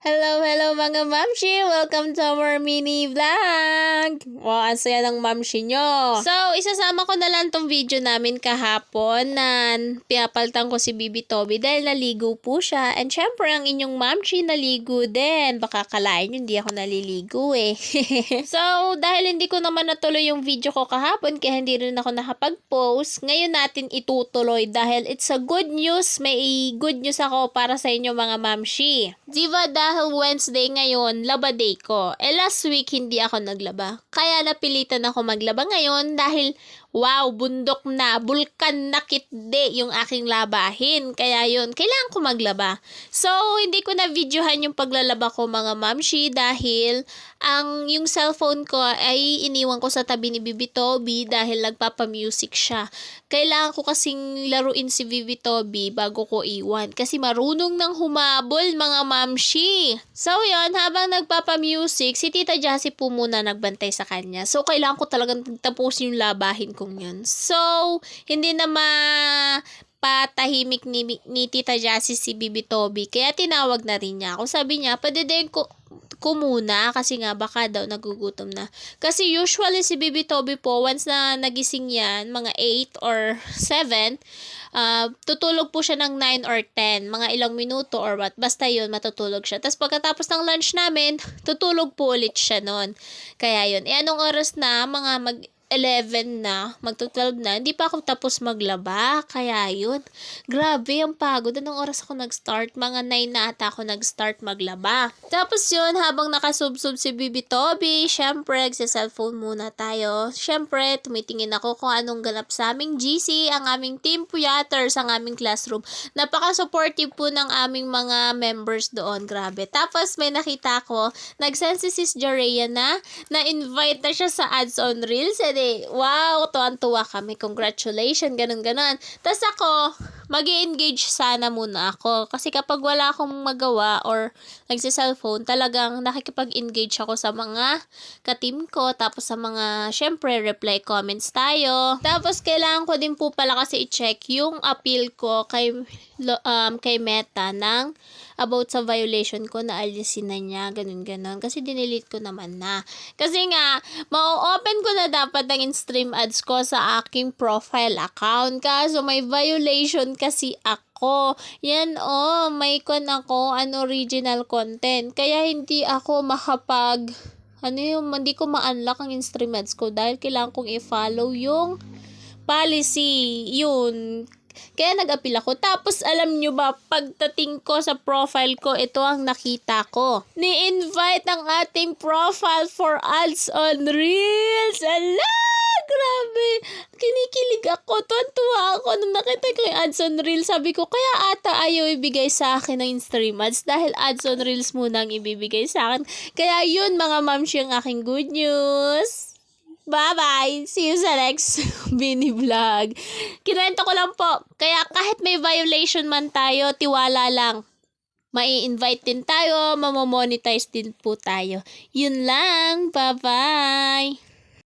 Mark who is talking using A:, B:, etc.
A: Hello mga mamshi! Welcome to our mini vlog! Wow, ang saya ng mamshi nyo! So, isasama ko na lang tong video namin kahapon na pinapalitan ko si Bibi Toby dahil naligo po siya. And syempre, ang inyong mamshi naligo din. Baka kalain nyo, hindi ako naliligo eh. So, dahil hindi ko naman natuloy yung video ko kahapon, kaya hindi rin ako nakapag-post, ngayon natin itutuloy dahil it's a good news. May good news ako para sa inyo mga mamshi. Diba dahil Wednesday ngayon, laba day ko. Last week hindi ako naglaba. Kaya napilitan ako maglaba ngayon dahil wow, bundok na, bulkan na kitde yung aking labahin. Kaya yun, kailangan ko maglaba. So, hindi ko na videohan yung paglalaba ko mga mamshi dahil yung cellphone ko ay iniwan ko sa tabi ni Bibi Toby dahil nagpapa-music siya. Kailangan ko kasing laruin si Bibi Toby bago ko iwan kasi marunong nang humabol mga mamshi. So, yun, habang nagpapa-music, si Tita Jassy po muna nagbantay sa kanya. So, kailangan ko talagang tapusin yung labahin kong yun. So, hindi na patahimik ni Tita Jassy si Bibi Toby. Kaya tinawag na rin niya ako. Sabi niya, pwede ko muna kasi nga baka daw nagugutom na. Kasi usually si Bibi Toby po, once na nagising yan, mga 8 or 7, tutulog po siya ng 9 or 10, mga ilang minuto or what. Basta yun, matutulog siya. Tapos pagkatapos ng lunch namin, tutulog po ulit siya nun. Kaya yun. Anong oras na? Mga 11 na, magto-12 na, hindi pa ako tapos maglaba. Kaya yun, grabe ang pagod. Anong oras ako nag-start? Mga 9 na ata ako nag-start maglaba. Tapos yun, habang nakasubsob si Bibi Toby, syempre, nagsa-cellphone muna tayo. Syempre, tumitingin ako kung anong ganap sa aming GC, ang aming team puyaters, ang aming classroom. Napaka-supportive po ng aming mga members doon. Grabe. Tapos may nakita ko, nag-send si Sis Jorea na-invite na siya sa Ads on Reels. Wow, tuwan-tuwa kami. Congratulations, ganun-ganon. Tapos ako, mag-i-engage sana muna ako. Kasi kapag wala akong magawa or nagsi-cellphone, talagang nakikipag-engage ako sa mga ka-team ko. Tapos sa mga, syempre, reply comments tayo. Tapos kailangan ko din po pala kasi i-check yung appeal ko kay Meta ng about sa violation ko na alisin na niya, ganun-ganon. Kasi dinelete ko naman na. Kasi nga, ma-open ko na dapat ang in-stream ads ko sa aking profile account. Kaso may violation kasi ako. Yan may ako, original content. Kaya hindi ako hindi ko ma-unlock ang in-stream ads ko dahil kailangan kong i-follow yung policy. Yun. Kaya nag-appeal ako. Tapos alam nyo ba, pagdating ko sa profile ko, ito ang nakita ko. Ni-invite ang ating profile for ads on Reels. Ala! Grabe! Kinikilig ako. Tuwan-tuwa ako nung nakita ko yung ads on Reels. Sabi ko, kaya ata ayaw ibigay sa akin ng stream ads dahil ads on Reels muna ang ibibigay sa akin. Kaya yun mga mamshi ang aking good news. Bye-bye! See you sa next mini vlog. Kinuwento ko lang po. Kaya kahit may violation man tayo, tiwala lang. Mai-invite din tayo, mamamonetize din po tayo. Yun lang. Bye-bye!